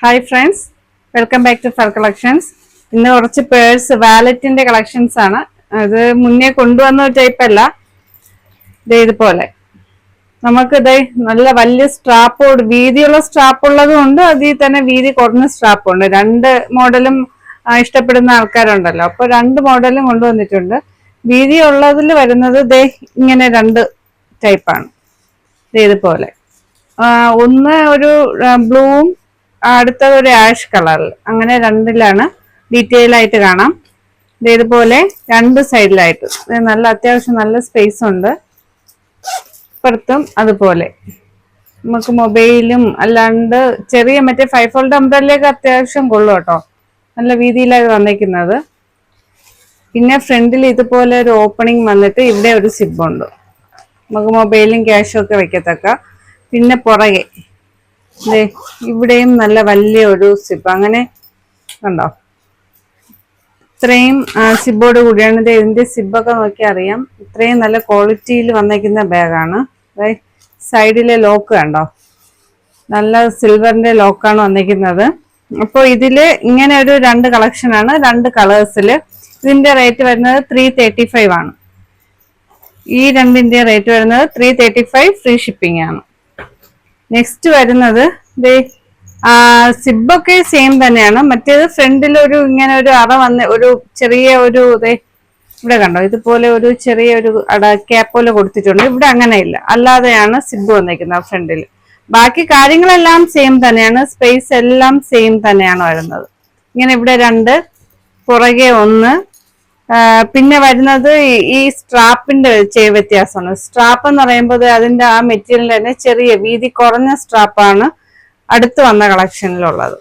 Hi friends, welcome back to Fur Collections. ഇന്ന് കുറച്ച് purse വാലറ്റിന്റെ collections ആണ്. അത് മുന്നേ കൊണ്ടുവന്ന ടൈപ്പ് അല്ല. ഇതുപോലെ നമുക്ക് നല്ല വലിയ സ്ട്രാപ്പോട് വീതിയുള്ള സ്ട്രാപ്പ് ഉള്ളതും ഉണ്ട്, അതിൽ തന്നെ വീതി കുറഞ്ഞ സ്ട്രാപ്പ് ഉണ്ട്. രണ്ട് മോഡലും ഇഷ്ടപ്പെടുന്ന ആൾക്കാരുണ്ടല്ലോ, അപ്പൊ രണ്ട് മോഡലും കൊണ്ടുവന്നിട്ടുണ്ട്. വീതി ഉള്ളതിൽ വരുന്നത് ഇങ്ങനെ രണ്ട് ടൈപ്പാണ്. ഇതുപോലെ ഒന്ന് ഒരു ബ്ലൂവും അടുത്തത് ഒരു ആഷ് കളറിൽ, അങ്ങനെ രണ്ടിലാണ് ഡീറ്റെയിൽ ആയിട്ട് കാണാം. ഇതുപോലെ രണ്ട് സൈഡിലായിട്ട് നല്ല അത്യാവശ്യം നല്ല സ്പേസ് ഉണ്ട്. ഇപ്പുറത്തും അതുപോലെ നമുക്ക് മൊബൈലും അല്ലാണ്ട് ചെറിയ മറ്റേ 5 ഫോൾഡ് അംബ്രല്ലയൊക്കെ അത്യാവശ്യം കൊള്ളും കേട്ടോ, നല്ല വീതിയിലാണ് വന്നിരിക്കുന്നത്. പിന്നെ ഫ്രണ്ടിൽ ഇതുപോലെ ഒരു ഓപ്പണിംഗ് വന്നിട്ട് ഇവിടെ ഒരു സിബുണ്ട്, നമുക്ക് മൊബൈലും ക്യാഷും ഒക്കെ വെക്കത്തക്ക. പിന്നെ പുറകെ ഇവിടെയും നല്ല വലിയ ഒരു സിബ്, അങ്ങനെ കണ്ടോ, ഇത്രയും സിബോട് കൂടിയാണ്. ഇതിന്റെ സിബൊക്കെ നോക്കി അറിയാം, ഇത്രയും നല്ല ക്വാളിറ്റിയിൽ വന്നിരിക്കുന്ന ബാഗാണ്. സൈഡിലെ ലോക്ക് കണ്ടോ, നല്ല സിൽവറിന്റെ ലോക്കാണ് വന്നിരിക്കുന്നത്. അപ്പോൾ ഇതില് ഇങ്ങനെ ഒരു രണ്ട് കളക്ഷനാണ്, രണ്ട് കളേഴ്സിൽ. ഇതിന്റെ റേറ്റ് വരുന്നത് 335 ആണ്. ഈ രണ്ടിന്റെ റേറ്റ് വരുന്നത് 335, ഫ്രീ ഷിപ്പിംഗ് ആണ്. നെക്സ്റ്റ് വരുന്നത് സിബൊക്കെ സെയിം തന്നെയാണ്. മറ്റേത് ഫ്രണ്ടിൽ ഒരു ഇങ്ങനെ ഒരു അറ വന്ന് ഒരു ചെറിയ ഒരു ഇവിടെ കണ്ടോ, ഇതുപോലെ ഒരു ചെറിയ ഒരു ക്യാപ്പ് പോലെ കൊടുത്തിട്ടുണ്ട്. ഇവിടെ അങ്ങനെയില്ല, അല്ലാതെയാണ് സിബ് വന്നിരിക്കുന്നത് ഫ്രണ്ടിൽ. ബാക്കി കാര്യങ്ങളെല്ലാം സെയിം തന്നെയാണ്, സ്പേസ് എല്ലാം സെയിം തന്നെയാണ് വരുന്നത്. ഇങ്ങനെ ഇവിടെ രണ്ട്, പുറകെ ഒന്ന്. പിന്നെ വരുന്നത് ഈ സ്ട്രാപ്പിന്റെ വ്യത്യാസമാണ്. സ്ട്രാപ്പ് എന്ന് പറയുമ്പോൾ അതിന്റെ ആ മെറ്റീരിയൽ തന്നെ ചെറിയ വീതി കുറഞ്ഞ സ്ട്രാപ്പാണ് അടുത്ത് വന്ന കളക്ഷനിലുള്ളത്.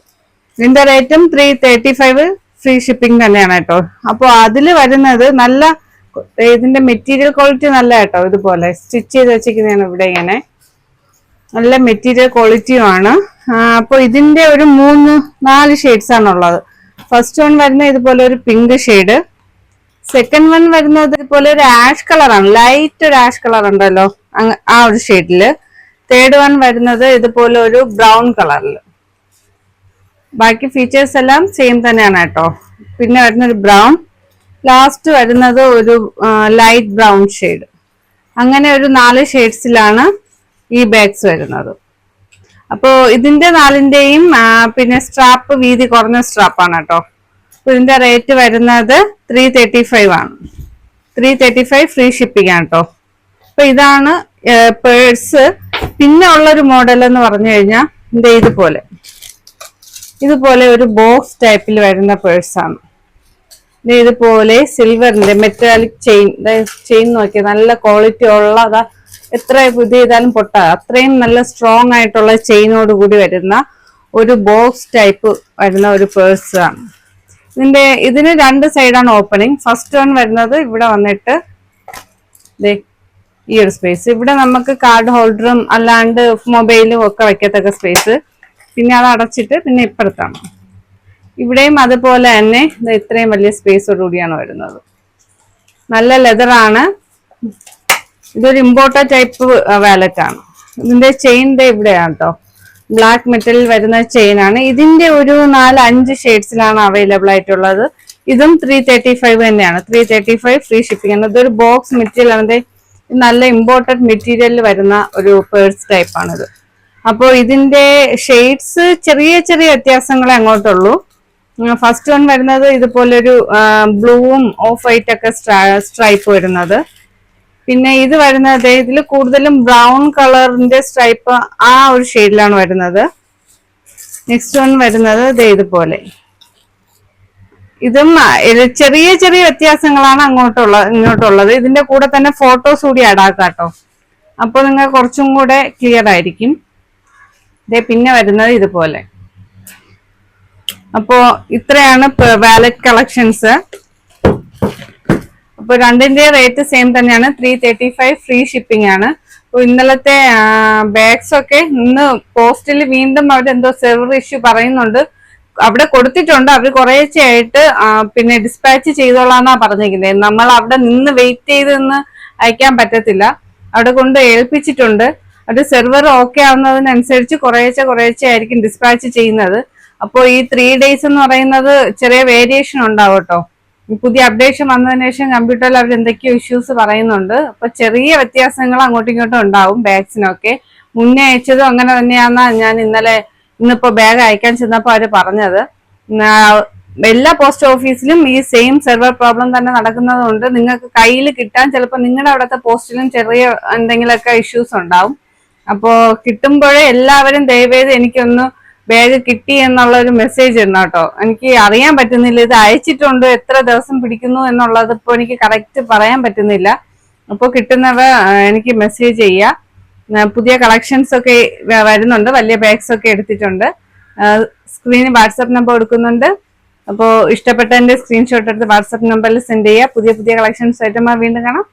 ഇതിന്റെ റേറ്റും 335, ഫ്രീ ഷിപ്പിംഗ് തന്നെയാണ് കേട്ടോ. അപ്പോൾ അതിൽ വരുന്നത് നല്ല ഇതിന്റെ മെറ്റീരിയൽ ക്വാളിറ്റി നല്ല കേട്ടോ. ഇതുപോലെ സ്റ്റിച്ച് ചെയ്ത് വെച്ചിരിക്കുന്നതാണ് ഇവിടെ, ഇങ്ങനെ നല്ല മെറ്റീരിയൽ ക്വാളിറ്റിയുമാണ്. അപ്പോൾ ഇതിന്റെ ഒരു 3-4 ഷെയ്ഡ്സ് ആണുള്ളത്. ഫസ്റ്റ് വൺ വരുന്ന ഇതുപോലെ ഒരു പിങ്ക് ഷെയ്ഡ്. സെക്കൻഡ് വൺ വരുന്നത് ഇതുപോലെ ഒരു ആഷ് കളറാണ്, ലൈറ്റ് ഒരു ആഷ് കളർ ഉണ്ടല്ലോ, ആ ഒരു ഷെയ്ഡില്. തേർഡ് വൺ വരുന്നത് ഇതുപോലെ ഒരു ബ്രൗൺ കളറിൽ. ബാക്കി ഫീച്ചേഴ്സ് എല്ലാം സെയിം തന്നെയാണ് കേട്ടോ. പിന്നെ വരുന്നൊരു ബ്രൗൺ, ലാസ്റ്റ് വരുന്നത് ഒരു ലൈറ്റ് ബ്രൗൺ ഷെയ്ഡ്. അങ്ങനെ ഒരു 4 ഷെയ്ഡ്സിലാണ് ഈ ബാഗ്സ് വരുന്നത്. അപ്പോൾ ഇതിന്റെ 4ന്റെയും പിന്നെ സ്ട്രാപ്പ് വീതി കുറഞ്ഞ സ്ട്രാപ്പാണ് കേട്ടോ. ഇതിന്റെ റേറ്റ് വരുന്നത് 335 ആണ്. 335, ഫ്രീ ഷിപ്പിംഗ് ആണ് കേട്ടോ. അപ്പൊ ഇതാണ് പേഴ്സ്. പിന്നെ ഉള്ളൊരു മോഡൽ എന്ന് പറഞ്ഞു കഴിഞ്ഞാൽ ഇതുപോലെ ഒരു ബോക്സ് ടൈപ്പിൽ വരുന്ന പേഴ്സാണ്. ഇതുപോലെ സിൽവറിന്റെ മെറ്റാലിക് ചെയിൻ നോക്കിയ നല്ല ക്വാളിറ്റി ഉള്ളതാ, എത്ര പുതിയ ചെയ്താലും പൊട്ടാതെ അത്രയും നല്ല സ്ട്രോങ് ആയിട്ടുള്ള ചെയിനോട് കൂടി വരുന്ന ഒരു ബോക്സ് ടൈപ്പ് വരുന്ന ഒരു പേഴ്സ് ആണ്. ഇതിന് രണ്ട് സൈഡാണ് ഓപ്പണിങ്. ഫസ്റ്റ് വൺ വരുന്നത് ഇവിടെ വന്നിട്ട് ഈ ഒരു സ്പേസ്, ഇവിടെ നമുക്ക് കാർഡ് ഹോൾഡറും അല്ലാണ്ട് മൊബൈലും ഒക്കെ വെക്കത്തക്ക സ്പേസ്. പിന്നെ അത് അടച്ചിട്ട് പിന്നെ ഇപ്പുറത്താണ്. ഇവിടെയും അതുപോലെ തന്നെ ഇത്രയും വലിയ സ്പേസോടുകൂടിയാണ് വരുന്നത്. നല്ല ലെതറാണ്. ഇതൊരു ഇമ്പോർട്ടഡ് ടൈപ്പ് വാലറ്റ് ആണ്. ഇതിന്റെ ചെയിൻ ഇവിടെയാണ് കേട്ടോ, ബ്ലാക്ക് മെറ്റലിൽ വരുന്ന ചെയിൻ ആണ്. ഇതിന്റെ ഒരു 4-5 ഷെയ്ഡ്സിലാണ് അവൈലബിൾ ആയിട്ടുള്ളത്. ഇതും 335 തന്നെയാണ്. 335, ഫ്രീ ഷിപ്പിംഗ് ആണ്. ഇതൊരു ബോക്സ് മെറ്റീരിയൽ ആണ്, നല്ല ഇമ്പോർട്ടഡ് മെറ്റീരിയലിൽ വരുന്ന ഒരു പേഴ്സ് ടൈപ്പ് ആണിത്. അപ്പോൾ ഇതിന്റെ ഷെയ്ഡ്സ് ചെറിയ ചെറിയ വ്യത്യാസങ്ങളെ അങ്ങോട്ടുള്ളൂ. ഫസ്റ്റ് വൺ വരുന്നത് ഇതുപോലൊരു ബ്ലൂവും ഓഫ് വൈറ്റ് ഒക്കെ സ്ട്രൈപ്പ് വരുന്നത്. പിന്നെ ഇത് വരുന്നത് ഇതിൽ കൂടുതലും ബ്രൗൺ കളറിന്റെ സ്ട്രൈപ്പ് ആ ഒരു ഷെയ്ഡിലാണ് വരുന്നത്. നെക്സ്റ്റ് വൺ വരുന്നത് ഇതുപോലെ. ഇതും ചെറിയ ചെറിയ വ്യത്യാസങ്ങളാണ് ഇങ്ങോട്ടുള്ളത്. ഇതിന്റെ കൂടെ തന്നെ ഫോട്ടോസ് കൂടി അടാക്കാട്ടോ, അപ്പൊ നിങ്ങൾ കുറച്ചും കൂടെ ക്ലിയർ ആയിരിക്കും. പിന്നെ വരുന്നത് ഇതുപോലെ. അപ്പോ ഇത്രയാണ് വാലറ്റ് കളക്ഷൻസ്. അപ്പൊ രണ്ടിന്റെ റേറ്റ് സെയിം തന്നെയാണ്, 335, ഫ്രീ ഷിപ്പിംഗ് ആണ്. അപ്പൊ ഇന്നലത്തെ ബാഗ്സ് ഒക്കെ ഇന്ന് പോസ്റ്റിൽ വീണ്ടും അവരെന്തോ സെർവർ ഇഷ്യൂ പറയുന്നുണ്ട്. അവിടെ കൊടുത്തിട്ടുണ്ട്, അവർ കുറേശ്ശെയായിട്ട് പിന്നെ ഡിസ്പാച്ച് ചെയ്തോളാന്നാ പറഞ്ഞിരിക്കുന്നത്. നമ്മൾ അവിടെ നിന്ന് വെയിറ്റ് ചെയ്ത് നിന്ന് അയക്കാൻ പറ്റത്തില്ല, അവിടെ കൊണ്ട് ഏൽപ്പിച്ചിട്ടുണ്ട്. അത് സെർവർ ഓക്കെ ആവുന്നതിനനുസരിച്ച് കുറേശ്ശെ ആയിരിക്കും ഡിസ്പാച്ച് ചെയ്യുന്നത്. അപ്പോൾ ഈ 3 days എന്ന് പറയുന്നത് ചെറിയ വേരിയേഷൻ ഉണ്ടാവും കേട്ടോ. പുതിയ അപ്ഡേഷൻ വന്നതിന് ശേഷം കമ്പ്യൂട്ടറിൽ അവർ എന്തൊക്കെയോ ഇഷ്യൂസ് പറയുന്നുണ്ട്. അപ്പൊ ചെറിയ വ്യത്യാസങ്ങൾ അങ്ങോട്ടും ഇങ്ങോട്ടും ഉണ്ടാവും ബാഗ്സിനൊക്കെ. മുന്നേ അയച്ചതും അങ്ങനെ തന്നെയാണെന്നാ ഞാൻ ഇന്നിപ്പോ ബാഗ് അയക്കാൻ ചെന്നപ്പോ അവര് പറഞ്ഞത്. എല്ലാ പോസ്റ്റ് ഓഫീസിലും ഈ സെയിം സെർവർ പ്രോബ്ലം തന്നെ നടക്കുന്നത് കൊണ്ട് നിങ്ങൾക്ക് കയ്യിൽ കിട്ടാൻ ചിലപ്പോൾ നിങ്ങളുടെ അവിടുത്തെ പോസ്റ്റിലും ചെറിയ എന്തെങ്കിലുമൊക്കെ ഇഷ്യൂസ് ഉണ്ടാവും. അപ്പോ കിട്ടുമ്പോഴേ എല്ലാവരും ദയവേത് എനിക്കൊന്ന് ബാഗ് കിട്ടി എന്നുള്ള ഒരു മെസ്സേജ് ഇടണം കേട്ടോ. എനിക്ക് അറിയാൻ പറ്റുന്നില്ല ഇത് അയച്ചിട്ടുണ്ട് എത്ര ദിവസം പിടിക്കുന്നു എന്നുള്ളത് ഇപ്പൊ എനിക്ക് കറക്റ്റ് പറയാൻ പറ്റുന്നില്ല. അപ്പോൾ കിട്ടുന്നവ എനിക്ക് മെസ്സേജ് ചെയ്യുക. പുതിയ കളക്ഷൻസ് ഒക്കെ വരുന്നുണ്ട്, വലിയ ബാഗ്സ് ഒക്കെ എടുത്തിട്ടുണ്ട്. സ്ക്രീനിൽ വാട്സാപ്പ് നമ്പർ കൊടുക്കുന്നുണ്ട്. അപ്പോൾ ഇഷ്ടപ്പെട്ടതിന്റെ സ്ക്രീൻഷോട്ട് എടുത്ത് വാട്സാപ്പ് നമ്പറിൽ സെൻഡ് ചെയ്യുക. പുതിയ കളക്ഷൻസ് ആയിട്ട് വീണ്ടും കാണാം.